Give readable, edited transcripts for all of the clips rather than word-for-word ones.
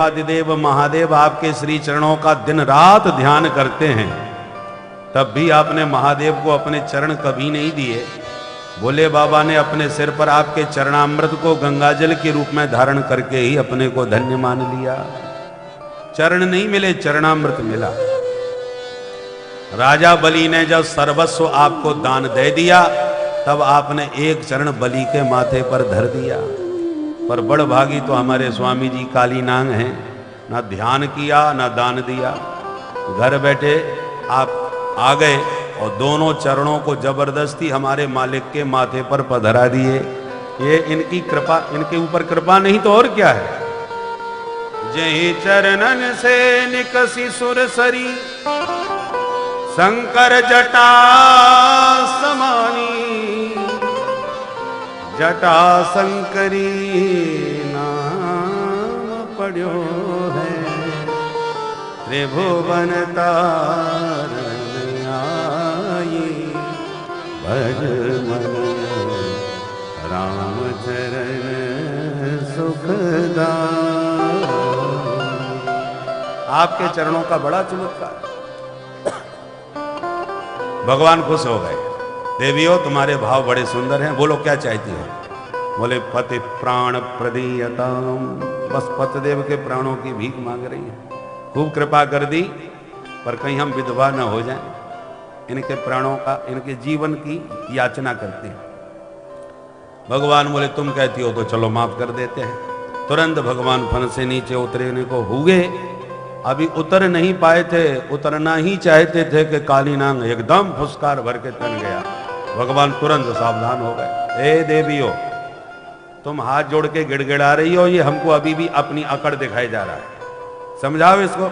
आदिदेव महादेव आपके श्री चरणों का दिन रात ध्यान करते हैं, तब भी आपने महादेव को अपने चरण कभी नहीं दिए। भोले बाबा ने अपने सिर पर आपके चरणामृत को गंगाजल के रूप में धारण करके ही अपने को धन्य मान लिया। चरण नहीं मिले, चरणामृत मिला। राजा बलि ने जब सर्वस्व आपको दान दे दिया, तब आपने एक चरण बलि के माथे पर धर दिया। पर बड़ भागी तो हमारे स्वामी जी काली नांग हैं, ना ध्यान किया ना दान दिया। घर बैठे आप आ गए और दोनों चरणों को जबरदस्ती हमारे मालिक के माथे पर पधरा दिए। ये इनकी कृपा, इनके ऊपर कृपा नहीं तो और क्या है। जय चरणन से निकसी सुरसरी, शंकर जटा समानी, जटा शंकरी नाम पढ़ो है, त्रिभुवन तारण आई, भज मन राम चरण सुखदा। आपके चरणों का बड़ा चमत्कार। भगवान खुश हो गए। देवियों तुम्हारे भाव बड़े सुंदर हैं, बोलो क्या चाहती हो। बोले पति प्राण प्रदीयताम, बस पतिदेव के प्राणों की भीख मांग रही है। खूब कृपा कर दी, पर कहीं हम विधवा न हो जाएं। इनके प्राणों का, इनके जीवन की याचना करते हैं। भगवान बोले तुम कहती हो तो चलो माफ कर देते हैं। तुरंत भगवान फन से नीचे उतरने को हुए, अभी उतर नहीं पाए थे, उतरना ही चाहते थे कि काली नांग एकदम फुसकार भर के तन गया। भगवान तुरंत सावधान हो गए। ए देवियों, तुम हाथ जोड़ के गिड़गिड़ा रही हो, ये हमको अभी भी अपनी अकड़ दिखाई जा रहा है, समझाओ इसको।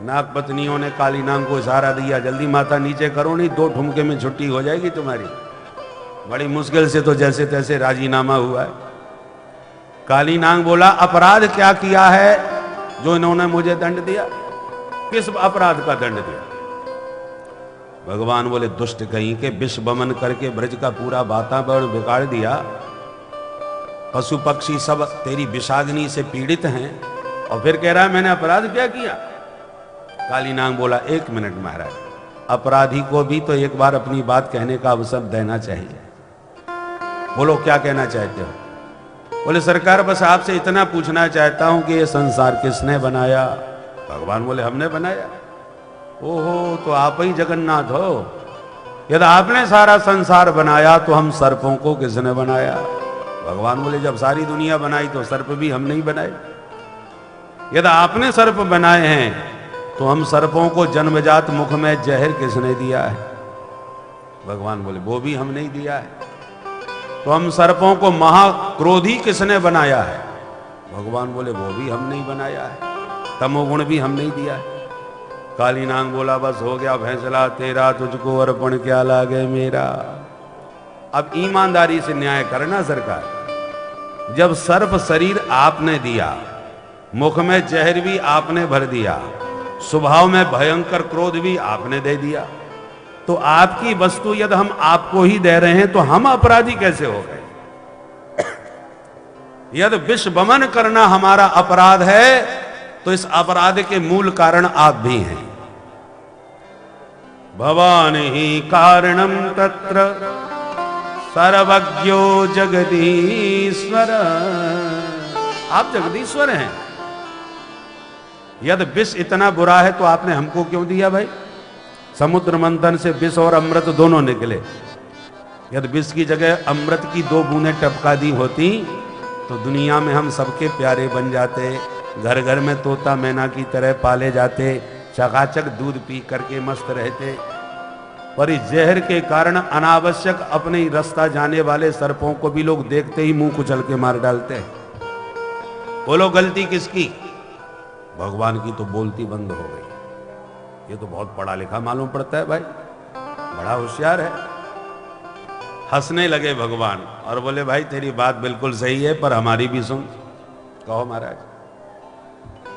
नाग पत्नियों ने काली नांग को इशारा दिया, जल्दी माथा नीचे करो, नहीं 2 ठुमके में छुट्टी हो जाएगी तुम्हारी। बड़ी मुश्किल से तो जैसे तैसे राजीनामा हुआ है। काली नांग बोला अपराध क्या किया है जो इन्होंने मुझे दंड दिया, किस अपराध का दंड दिया। भगवान बोले दुष्ट कहीं के, विष बमन करके ब्रज का पूरा वातावरण बिगाड़ दिया। पशु पक्षी सब तेरी विषाग्नि से पीड़ित हैं, और फिर कह रहा है मैंने अपराध क्या किया। काली नांग बोला 1 मिनट महाराज, अपराधी को भी तो एक बार अपनी बात कहने का अवसर देना चाहिए। बोलो क्या कहना चाहते हो। बोले सरकार बस आपसे इतना पूछना चाहता हूं कि ये संसार किसने बनाया। भगवान बोले हमने बनाया। ओहो, तो आप ही जगन्नाथ हो। यदि आपने सारा संसार बनाया तो हम सर्पों को किसने बनाया। भगवान बोले जब सारी दुनिया बनाई तो सर्प भी हमने ही बनाए। यदि आपने सर्प बनाए हैं तो हम सर्पों को जन्मजात मुख में जहर किसने दिया है। भगवान बोले वो भी हमने ही दिया है। तो हम सर्पों को महाक्रोधी किसने बनाया है। भगवान बोले वो भी हमने ही बनाया है, तमोगुण भी हमने ही दिया है। काली नांग बोला बस हो गया फैसला तेरा, तुझको अर्पण क्या लागे मेरा। अब ईमानदारी से न्याय करना सरकार। जब सर्प शरीर आपने दिया, मुख में जहर भी आपने भर दिया, स्वभाव में भयंकर क्रोध भी आपने दे दिया, तो आपकी वस्तु यदि हम आपको ही दे रहे हैं तो हम अपराधी कैसे हो गए। यदि विष बमन करना हमारा अपराध है तो इस अपराध के मूल कारण आप भी हैं। भवान ही कारणम तत्र सर्वज्ञो जगदीश्वर। आप जगदीश्वर हैं। यदि विष इतना बुरा है तो आपने हमको क्यों दिया भाई। समुद्र मंथन से विष और अमृत दोनों निकले। यदि विष की जगह अमृत की 2 बूंदें टपका दी होती तो दुनिया में हम सबके प्यारे बन जाते, घर घर में तोता मैना की तरह पाले जाते, चकाचक दूध पी करके मस्त रहते। पर इस जहर के कारण अनावश्यक अपने रास्ता जाने वाले सर्पों को भी लोग देखते ही मुंह कुचल के मार डालते हैं। बोलो गलती किसकी। भगवान की तो बोलती बंद हो गई। ये तो बहुत पढ़ा लिखा मालूम पड़ता है भाई, बड़ा होशियार है। हंसने लगे भगवान और बोले भाई तेरी बात बिल्कुल सही है, पर हमारी भी सुन। कहो महाराज।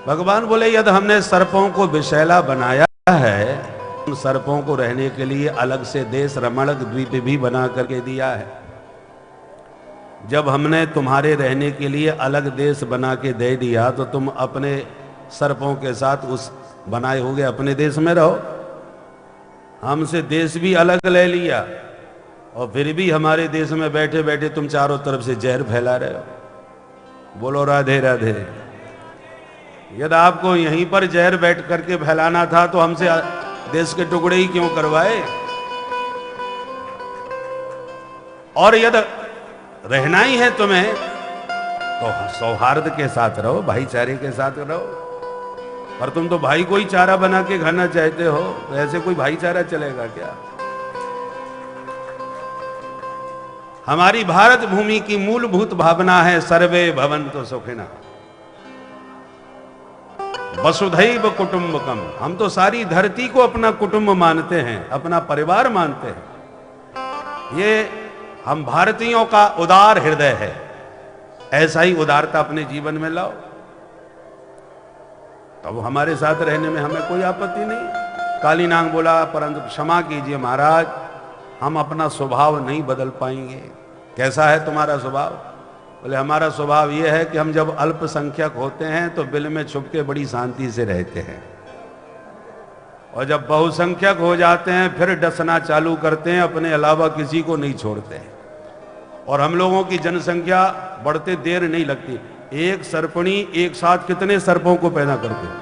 भगवान बोले यदि हमने सर्पों को विषैला बनाया है, उन सर्पों को रहने के लिए अलग से देश रमणक द्वीप भी बना करके दिया है। जब हमने तुम्हारे रहने के लिए अलग देश बना के दे दिया तो तुम अपने सर्पों के साथ उस बनाए होगे अपने देश में रहो। हमसे देश भी अलग ले लिया और फिर भी हमारे देश में बैठे बैठे तुम चारों तरफ से जहर फैला रहे हो। बोलो राधे राधे। यदि आपको यहीं पर जहर बैठ करके फैलाना था तो हमसे देश के टुकड़े ही क्यों करवाए। और यदि रहना ही है तुम्हें तो सौहार्द के साथ रहो, भाईचारे के साथ रहो। पर तुम तो भाई को ही चारा बना के खाना चाहते हो, तो ऐसे कोई भाईचारा चलेगा क्या। हमारी भारत भूमि की मूलभूत भावना है सर्वे भवन्तु सुखिनः वसुधैव कुटुंबकम। हम तो सारी धरती को अपना कुटुंब मानते हैं, अपना परिवार मानते हैं। ये हम भारतीयों का उदार हृदय है। ऐसा ही उदारता अपने जीवन में लाओ, तब हमारे साथ रहने में हमें कोई आपत्ति नहीं। काली नाग बोला, परंतु क्षमा कीजिए महाराज, हम अपना स्वभाव नहीं बदल पाएंगे। कैसा है तुम्हारा स्वभाव? बोले हमारा स्वभाव यह है कि हम जब अल्पसंख्यक होते हैं तो बिल में छुप के बड़ी शांति से रहते हैं, और जब बहुसंख्यक हो जाते हैं फिर डसना चालू करते हैं, अपने अलावा किसी को नहीं छोड़ते हैं। और हम लोगों की जनसंख्या बढ़ते देर नहीं लगती। एक सर्पणी एक साथ कितने सर्पों को पैदा करते हैं?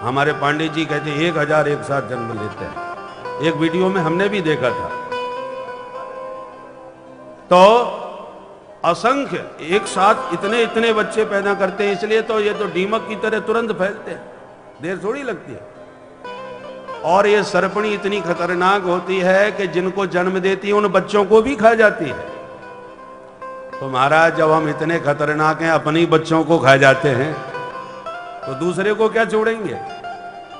हमारे पांडे जी कहते 1000 एक साथ जन्म लेते हैं। एक वीडियो में हमने भी देखा था। तो असंख्य एक साथ इतने इतने बच्चे पैदा करते हैं, इसलिए तो ये तो दीमक की तरह तुरंत फैलते हैं, देर थोड़ी लगती है। और ये सर्पणी इतनी खतरनाक होती है कि जिनको जन्म देती है उन बच्चों को भी खा जाती है। तो महाराज जब हम इतने खतरनाक हैं, अपने बच्चों को खा जाते हैं, तो दूसरे को क्या छोड़ेंगे।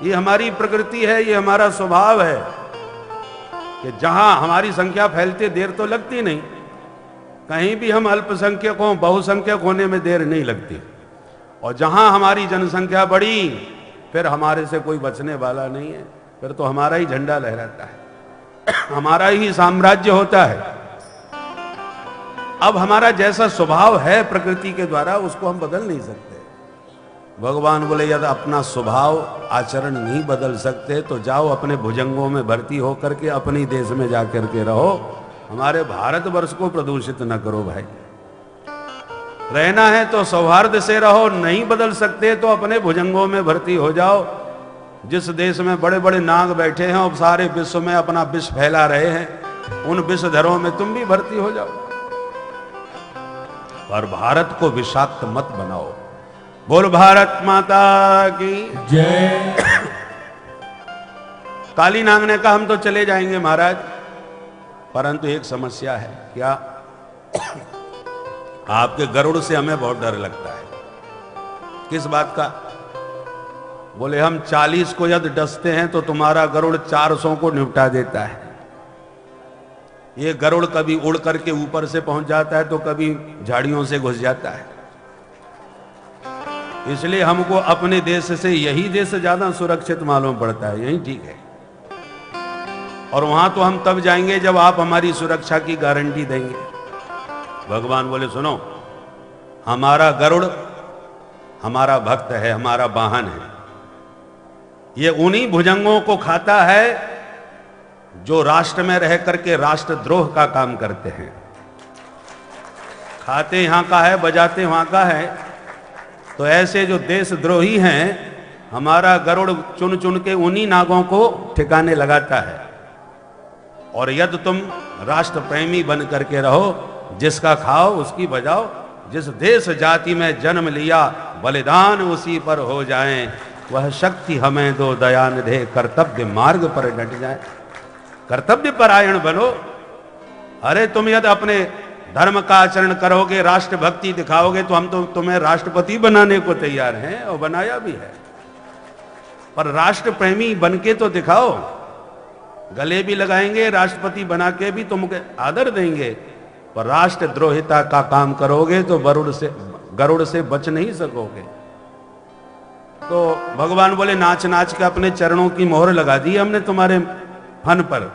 ये हमारी प्रकृति है, ये हमारा स्वभाव है कि जहां हमारी संख्या फैलती देर तो लगती नहीं, कहीं भी हम अल्पसंख्यक हों बहुसंख्यक होने में देर नहीं लगती। और जहां हमारी जनसंख्या बढ़ी फिर हमारे से कोई बचने वाला नहीं है, फिर तो हमारा ही झंडा लहराता है, हमारा ही साम्राज्य होता है। अब हमारा जैसा स्वभाव है प्रकृति के द्वारा उसको हम बदल नहीं सकते। भगवान बोले यदि अपना स्वभाव आचरण नहीं बदल सकते तो जाओ अपने भुजंगों में भर्ती होकर के अपने देश में जाकर के रहो, हमारे भारतवर्ष को प्रदूषित न करो भाई। रहना है तो सौहार्द से रहो, नहीं बदल सकते तो अपने भुजंगों में भर्ती हो जाओ। जिस देश में बड़े बड़े नाग बैठे हैं और सारे विश्व में अपना विष फैला रहे हैं, उन विषधरों में तुम भी भर्ती हो जाओ। और भारत को विषाक्त मत बनाओ। बोल भारत माता की जय। काली नाग ने कहा हम तो चले जाएंगे महाराज, परंतु एक समस्या है। क्या? आपके गरुड़ से हमें बहुत डर लगता है। किस बात का? बोले हम 40 को यदि डसते हैं तो तुम्हारा गरुड़ 400 को निपटा देता है। ये गरुड़ कभी उड़ करके ऊपर से पहुंच जाता है तो कभी झाड़ियों से घुस जाता है। इसलिए हमको अपने देश से यही देश ज्यादा सुरक्षित मालूम पड़ता है, यही ठीक है। और वहां तो हम तब जाएंगे जब आप हमारी सुरक्षा की गारंटी देंगे। भगवान बोले सुनो, हमारा गरुड़ हमारा भक्त है, हमारा वाहन है। ये उन्हीं भुजंगों को खाता है जो राष्ट्र में रह करके राष्ट्रद्रोह का काम करते हैं। खाते यहां का है, बजाते वहां का है। तो ऐसे जो देशद्रोही हैं, हमारा गरुड़ चुन चुन के उन्हीं नागों को ठिकाने लगाता है। और यदि तुम राष्ट्र प्रेमी बन करके रहो, जिसका खाओ उसकी बजाओ, जिस देश जाति में जन्म लिया बलिदान उसी पर हो जाएं, वह शक्ति हमें दो दयानिधे कर्तव्य मार्ग पर डट जाए। कर्तव्य परायण बनो। अरे तुम यदि अपने धर्म का आचरण करोगे, राष्ट्रभक्ति दिखाओगे, तो हम तो तुम्हें राष्ट्रपति बनाने को तैयार हैं और बनाया भी है। पर राष्ट्र प्रेमी बन के तो दिखाओ। गले भी लगाएंगे, राष्ट्रपति बना के भी तुमको आदर देंगे, पर राष्ट्रद्रोहिता का काम करोगे तो गरुड़ से बच नहीं सकोगे। तो भगवान बोले नाच नाच के अपने चरणों की मोहर लगा दी हमने तुम्हारे फन पर,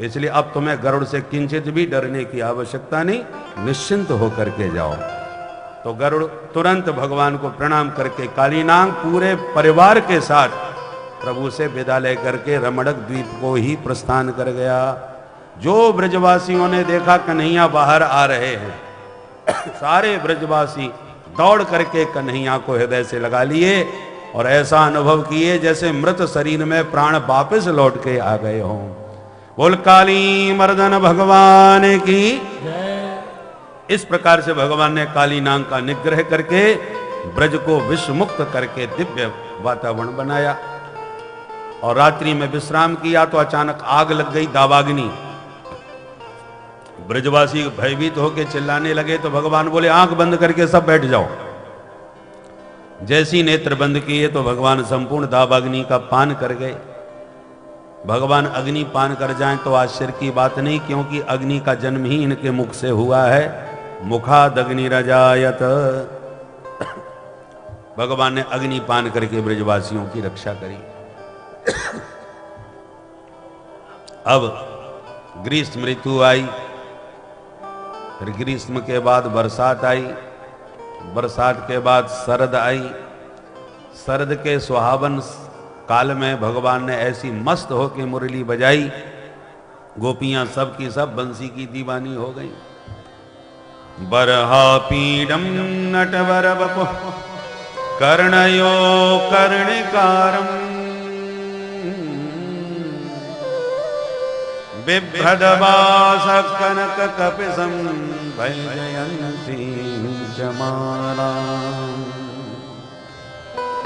इसलिए अब तुम्हें गरुड़ से किंचित भी डरने की आवश्यकता नहीं, निश्चिंत होकर के जाओ। तो गरुड़ तुरंत भगवान को प्रणाम करके कालीनाग पूरे परिवार के साथ प्रभु से विदा लेकर के रमणक द्वीप को ही प्रस्थान कर गया। जो ब्रजवासियों ने देखा कन्हैया बाहर आ रहे हैं, सारे ब्रजवासी दौड़ करके कन्हैया को हृदय से लगा लिए और ऐसा अनुभव किए जैसे मृत शरीर में प्राण वापस लौट के आ गए हों। बोल काली मर्दन भगवान की। इस प्रकार से भगवान ने कालीनाग का निग्रह करके ब्रज को विष मुक्त करके दिव्य वातावरण बनाया और रात्रि में विश्राम किया तो अचानक आग लग गई, दावाग्नि। ब्रजवासी भयभीत होकर चिल्लाने लगे तो भगवान बोले आंख बंद करके सब बैठ जाओ। जैसी नेत्र बंद किए तो भगवान संपूर्ण दावाग्नि का पान कर गए। भगवान अग्नि पान कर जाएं तो आश्चर्य की बात नहीं, क्योंकि अग्नि का जन्म ही इनके मुख से हुआ है। मुखादग्निरजायत। भगवान ने अग्नि पान करके ब्रजवासियों की रक्षा करी। अब ग्रीष्म ऋतु आई, फिर ग्रीष्म के बाद बरसात आई, बरसात के बाद शरद आई। शरद के सुहावन काल में भगवान ने ऐसी मस्त होकर मुरली बजाई, गोपियां सब की सब बंसी की दीवानी हो गई। बरहा पीडम नटवर बपु कर्णयो कर्णिकारम बिभ्रदवास कनक कपिसं भजयन्ती जमाना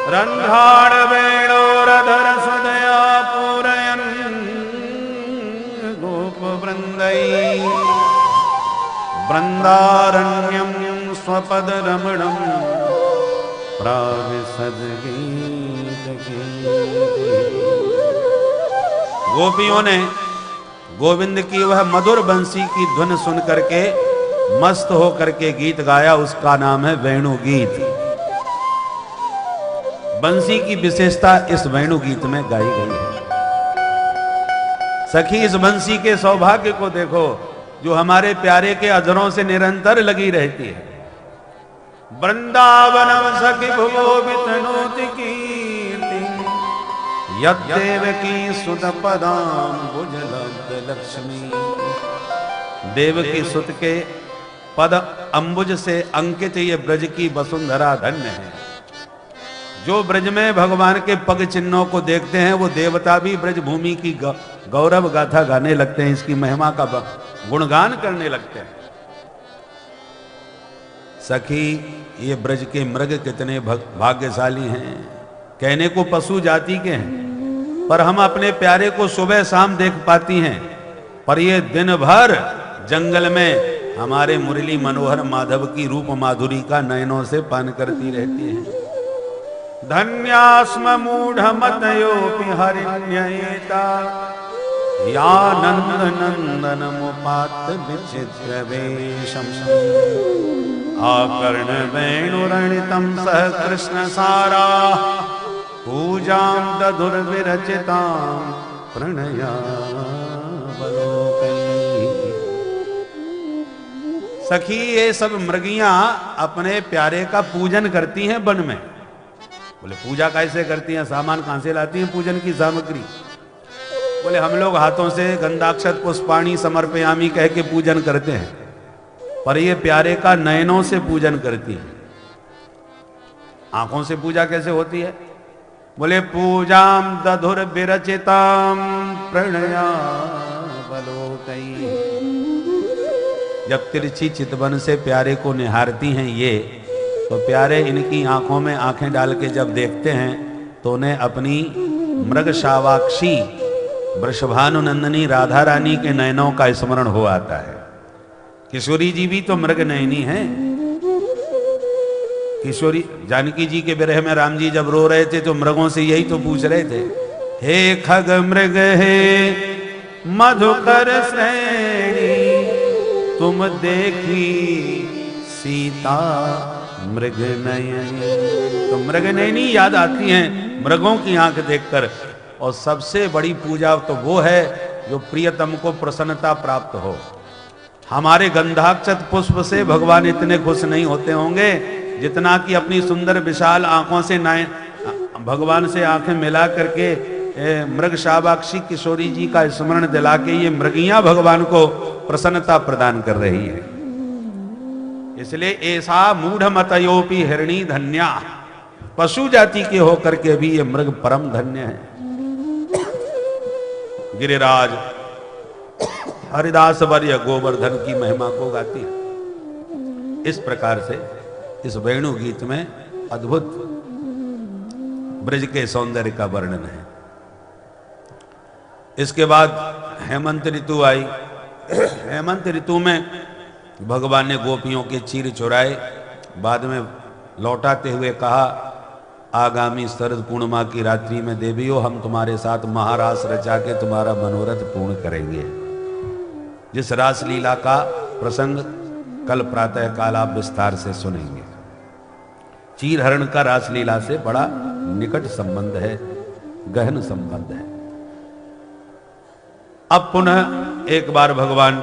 रंधाण वेणोरधर सुदया पूरयन् गोप वृंदै वृंदारण्यं स्वपद रमणं प्राविशद गीत गीत। गोपियों ने गोविंद की वह मधुर बंसी की धुन सुन करके मस्त होकर के गीत गाया, उसका नाम है वेणु गीत। बंसी की विशेषता इस वेणु गीत में गाई गई है। सखी इस बंसी के सौभाग्य को देखो जो हमारे प्यारे के अधरों से निरंतर लगी रहती है। वृंदावनम सखी भुवोबित नोति कीर्ति यद्देवकी सुत पदाम भुजलब्ध लक्ष्मी। देवकी सुत के पद अंबुज से अंकित ये ब्रज की वसुंधरा धन्य है। जो ब्रज में भगवान के पग चिन्हों को देखते हैं वो देवता भी ब्रज भूमि की गौरव गाथा गाने लगते हैं, इसकी महिमा का गुणगान करने लगते हैं। सखी ये ब्रज के मृग कितने भाग्यशाली हैं। कहने को पशु जाति के हैं पर हम अपने प्यारे को सुबह शाम देख पाती हैं, पर ये दिन भर जंगल में हमारे मुरली मनोहर माधव की रूप माधुरी का नयनों से पान करती रहती हैं। धन्यास्म मूढ़ मतयोपि हरिण्ययेता या नंद नंदन मुपात विचित्र वेशम आकर्ण वेणुरणितं सह कृष्ण सारा पूजां दधुर्विरचितां प्रणयावलोकैः। सखी ये सब मृगियां अपने प्यारे का पूजन करती हैं वन में। बोले पूजा कैसे करती हैं, सामान कहां से लाती हैं पूजन की सामग्री? बोले हम लोग हाथों से गंधाक्षत पुष्पाणि समर्पयामि कह के पूजन करते हैं, पर ये प्यारे का नयनों से पूजन करती है। आंखों से पूजा कैसे होती है? बोले पूजां दधुर विरचितां प्रणयावलोकैः। जब तिरछी चितवन से प्यारे को निहारती हैं ये, तो प्यारे इनकी आंखों में आंखें डाल के जब देखते हैं तो उन्हें अपनी मृग शावाक्षी वृषभानुनंदनी राधा रानी के नयनों का स्मरण हो आता है। किशोरी जी भी तो मृग नयनी हैं। किशोरी जानकी जी के विरह में राम जी जब रो रहे थे तो मृगों से यही तो पूछ रहे थे, हे खग मृग हे मधुकर श्रेणी तुम देखी सीता मृग नयनी। तो मृग नयनी याद आती हैं मृगों की आंख देखकर। और सबसे बड़ी पूजा तो वो है जो प्रियतम को प्रसन्नता प्राप्त हो। हमारे गंधाक्षत पुष्प से भगवान इतने खुश नहीं होते होंगे जितना कि अपनी सुंदर विशाल आंखों से भगवान से आंखें मिला करके मृग शाबाक्षी किशोरी जी का स्मरण दिला के ये मृगियां भगवान को प्रसन्नता प्रदान कर रही है। इसलिए ऐसा मूढ़ मतयोपी हिरणी धन्या, पशु जाति के होकर के भी ये मृग परम धन्य है। गिरिराज हरिदास वर्य गोवर्धन की महिमा को गाती है। इस प्रकार से इस वेणु गीत में अद्भुत ब्रज के सौंदर्य का वर्णन है। इसके बाद हेमंत ऋतु आई। हेमंत ऋतु में भगवान ने गोपियों के चीर चुराए, बाद में लौटाते हुए कहा, आगामी शरद पूर्णिमा की रात्रि में देवियों हम तुम्हारे साथ महारास रचा के तुम्हारा मनोरथ पूर्ण करेंगे। जिस रासलीला का प्रसंग कल प्रातः काल आप विस्तार से सुनेंगे। चीरहरण का रासलीला से बड़ा निकट संबंध है, गहन संबंध है। अब पुनः एक बार भगवान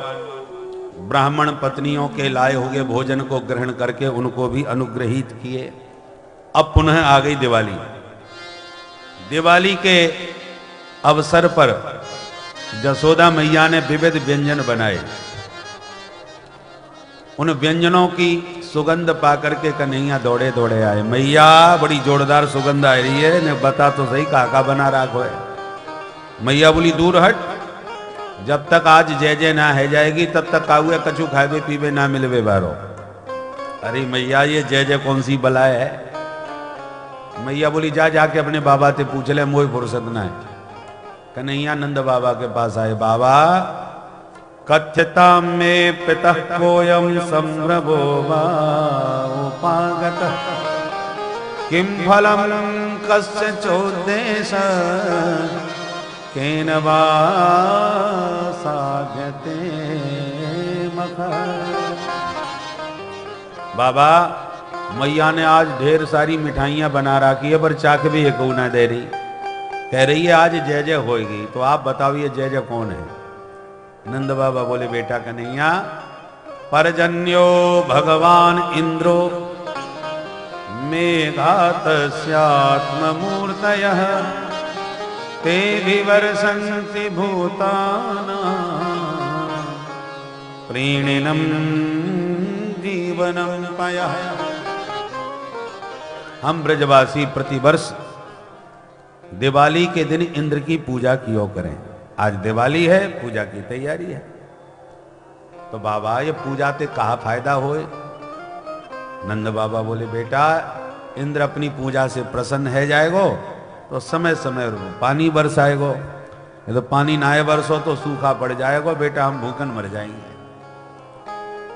ब्राह्मण पत्नियों के लाए हुए भोजन को ग्रहण करके उनको भी अनुग्रहित किए। अब पुनः आ गई दिवाली। दिवाली के अवसर पर जसोदा मैया ने विविध व्यंजन बनाए। उन व्यंजनों की सुगंध पाकर के कन्हैया दौड़े दौड़े आए, मैया बड़ी जोरदार सुगंध आ रही है, ने बता तो सही काका बना राखो है। मैया बोली दूर हट, जब तक आज जय जय ना है जाएगी तब तक काहुए कछु खावे पीवे ना मिलवे बारो। अरे मैया ये जय जय कौन सी बलाए है। मैया बोली जा जाके अपने बाबा से पूछ ले, मोई फुर्सत ना है। कन्हैया नंद बाबा के पास आए, बाबा कथ्यता में पिता कोयम संभ्रभो उपागत किम फलम कस्य चोदेश केन वा साध्यते मखर। बाबा मैया ने आज ढेर सारी मिठाइयां बना रखी है पर चाक भी एक ना दे रही। कह रही है आज जय जय होएगी, तो आप बताओ ये जय जय कौन है। नंद बाबा बोले बेटा कन्हैया, परजन्यो भगवान इंद्रो मेघातस्यात्ममूर्तयः ते विवर्षन्ति भूतानां प्रीणिनं जीवनं पयः। हम ब्रजवासी प्रतिवर्ष दिवाली के दिन इंद्र की पूजा किया करें। आज दिवाली है, पूजा की तैयारी है। तो बाबा ये पूजा ते कहा फायदा होए। नंद बाबा बोले बेटा इंद्र अपनी पूजा से प्रसन्न है जाएगो तो समय समय पानी बरसाएगो, ये तो पानी ना बरसो तो सूखा पड़ जाएगा बेटा, हम भूखन मर जाएंगे।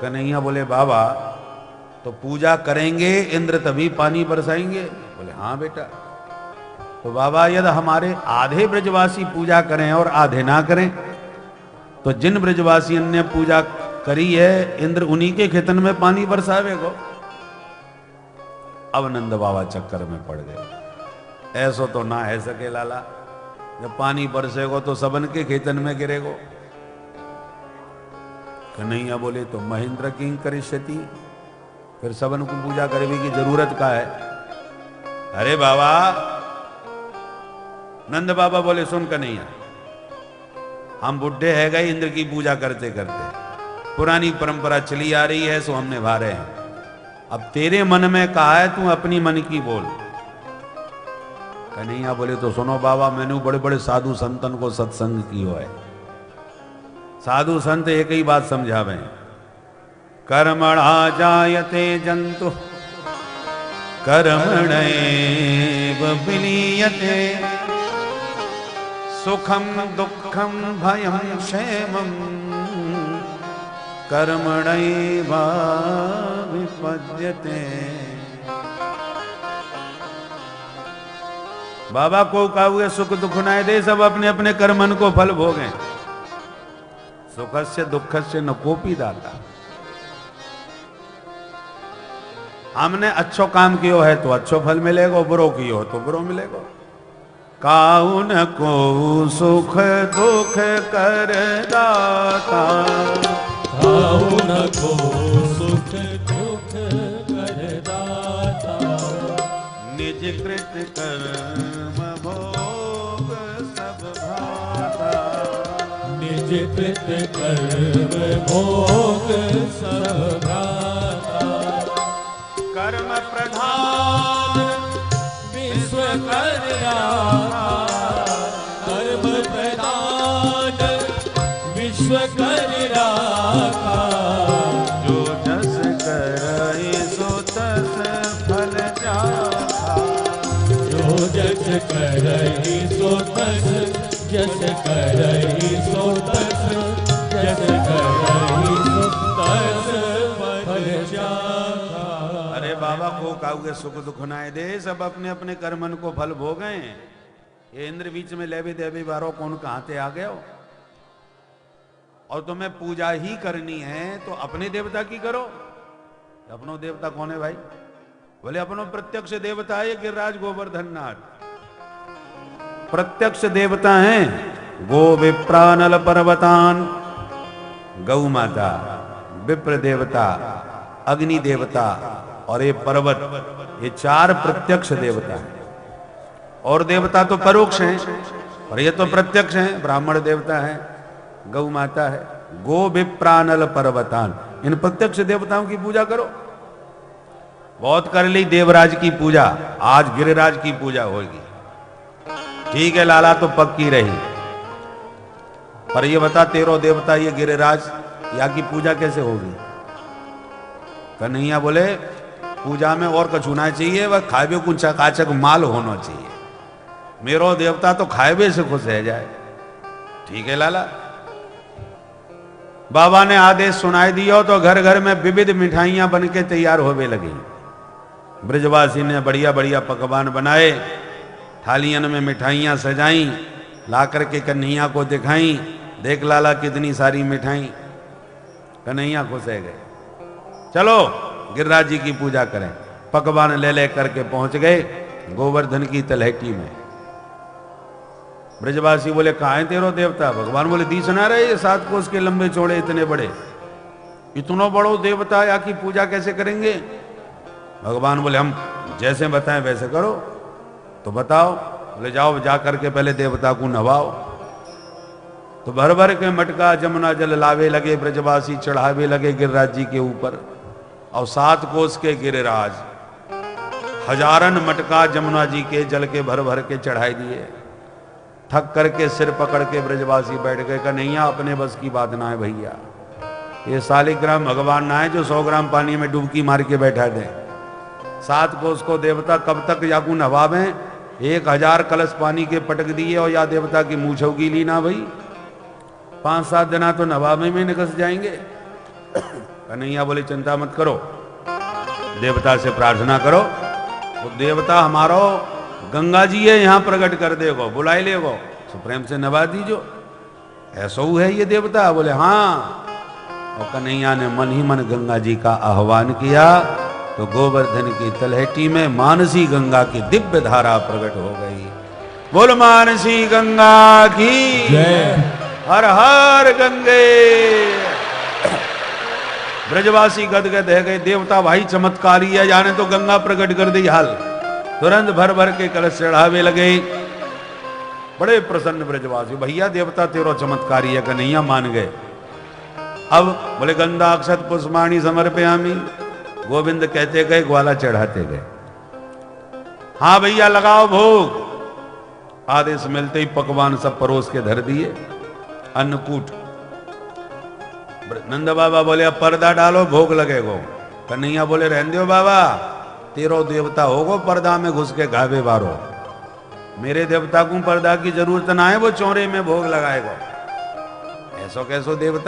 कन्हैया बोले बाबा तो पूजा करेंगे इंद्र तभी पानी बरसाएंगे। बोले हाँ बेटा। तो बाबा यदि हमारे आधे ब्रजवासी पूजा करें और आधे ना करें तो जिन ब्रजवासियों ने पूजा करी है इंद्र उन्हीं के खेतन में पानी बरसावेगो। अब नंद बाबा चक्कर में पड़ गए। ऐसो तो ना है सके लाला, जब पानी बरसेगो तो सबन के खेतन में गिरेगो। कन्हैया बोले तो महेंद्र किंग करिष्यति, फिर सबन को पूजा करने की जरूरत का है। अरे बाबा, नंद बाबा बोले सुन कन्हैया, हम बुढ़े है गए इंद्र की पूजा करते करते, पुरानी परंपरा चली आ रही है सो हम निभा रहे हैं। अब तेरे मन में कहा है तू अपनी मन की बोल। कन्हैया बोले तो सुनो बाबा, मैंने बड़े बड़े साधु संतन को सत्संग कियो है। साधु संत एक ही बात समझावे, कर्मणा जायते जंतु कर्मणैव विलीयते, सुखम दुखम भयम क्षेमम कर्मणैव विपद्यते। बाबा को कहा हुए सुख दुख नाय दे, सब अपने अपने कर्मन को फल भोगें। सुखस्य दुखस्य न कोपी दाता। हमने अच्छो काम कियो है तो अच्छो फल मिलेगा, बुरो कियो तो बुरो मिलेगा। काउन को सुख दुख कर दाता, काउन को सुख दुख कर दाता, निज कृत कर्म भोग सब भाता, निज कृत कर्म भोग सब भ्राता, कर्म प्रधान विश्व कर राखा, कर्म प्रधान विश्व कर राखा, जो जस करई सो तस फल चाखा, जो जस करहि सो तस, जस करहि सो तस, जस करहि सो तस फल चाखा। अरे बाबा को काउगे सुख दुख नाय दे, सब अपने अपने कर्मन को फल भोगे। ये इंद्र बीच में लेवी देवी बारो कौन कहाते आ गए हो, और तुम्हें पूजा ही करनी है तो अपने देवता की करो। अपनो देवता कौन है भाई? बोले अपनो प्रत्यक्ष देवता है गिरिराज गोवर्धन नाथ, प्रत्यक्ष देवता हैं। गो विप्रानल पर्वतान, गौ माता, विप्र देवता, अग्नि देवता और ये पर्वत, ये चार प्रत्यक्ष देवता हैं। और देवता तो परोक्ष हैं और ये तो प्रत्यक्ष हैं। ब्राह्मण देवता है, गौ माता है, गो विप्रानल पर्वतान, इन प्रत्यक्ष देवताओं की पूजा करो। बहुत कर ली देवराज की पूजा, आज गिरिराज की पूजा होगी। ठीक है लाला, तो पक्की रही। पर ये बता, तेरो देवता ये गिरिराज, या की पूजा कैसे होगी? कन्हैया बोले पूजा में और कछु ना चाहिए, वह खाए कुछ चकाचक माल होना चाहिए। मेरो देवता तो खाए से खुश रह जाए। ठीक है लाला। बाबा ने आदेश सुनाई दिया तो घर घर में विविध मिठाइयां बन के तैयार होने लगी। ब्रजवासी ने बढ़िया बढ़िया पकवान बनाए, थालियन में मिठाइयां सजाई, ला करके कन्हैया को दिखाई। देख लाला कितनी सारी मिठाई। कन्हैया खुश रह गए। चलो गिरिराज जी की पूजा करें। पकवान ले ले करके पहुंच गए गोवर्धन की तलहटी में। ब्रजवासी बोले कहाँ है तेरो देवता? भगवान बोले दी सुना रहे, ये 7 कोस के लंबे चौड़े इतने बड़े, इतनो बड़ो देवता या की पूजा कैसे करेंगे? भगवान बोले हम जैसे बताएं वैसे करो। तो बताओ। बोले जाओ जा करके पहले देवता को नवाओ। तो भर भर के मटका जमुना जल लावे लगे, ब्रजवासी चढ़ावे लगे गिरिराज जी के ऊपर। और 7 कोस के गिरिराज हजारन मटका जमुना जी के जल के भर भर के चढ़ाई दिए। थक करके सिर पकड़ के ब्रजवासी बैठ गए। कन्हैया अपने बस की बात ना है भैया, ये शालिग्राम भगवान ना है जो 100 ग्राम पानी में डुबकी मार के बैठा दे। 7 कोस को देवता कब तक याकू नवावे? 1000 कलश पानी के पटक दिए और या देवता की मूछों की ली ना भाई, 5-7 दिना तो नवाबे में निकस जाएंगे। कन्हैया बोले चिंता मत करो, देवता से प्रार्थना करो। तो देवता हमारो गंगा जी है, यहाँ प्रकट कर देगो, बुलाई लेगो, तो प्रेम से नवा दीजो। ऐसा है ये देवता? बोले हाँ। और कन्हैया ने मन ही मन गंगा जी का आह्वान किया तो गोवर्धन की तलहटी में मानसी गंगा की दिव्य धारा प्रकट हो गई। बोल मानसी गंगा की जय। हर हर गंगे। ब्रजवासी गदगद है गए। देवता भाई चमत्कारी है, जाने तो गंगा प्रकट कर दी हाल। तुरंत भर भर के कलश चढ़ावे लगे। बड़े प्रसन्न ब्रजवासी, भैया देवता तेरो चमत्कारी है। कन्हैया मान गए। अब बोले गंधा अक्षत पुष्पाणी समर्पयामि, गोविंद कहते गए, ग्वाला चढ़ाते गए। हाँ भैया लगाओ भोग। आदेश मिलते ही पकवान सब परोस के धर दिए, अन्नकूट। नंद बाबा बोले अब पर्दा डालो, भोग लगेगो। कन्हैया बोले रहने दो बाबा, तेरो देवता होगो पर्दा में घुस के गावे बारो, मेरे देवता को पर्दा की जरूरत ना है, वो चौरे में भोग लगाएगो। ऐसो कैसो देवता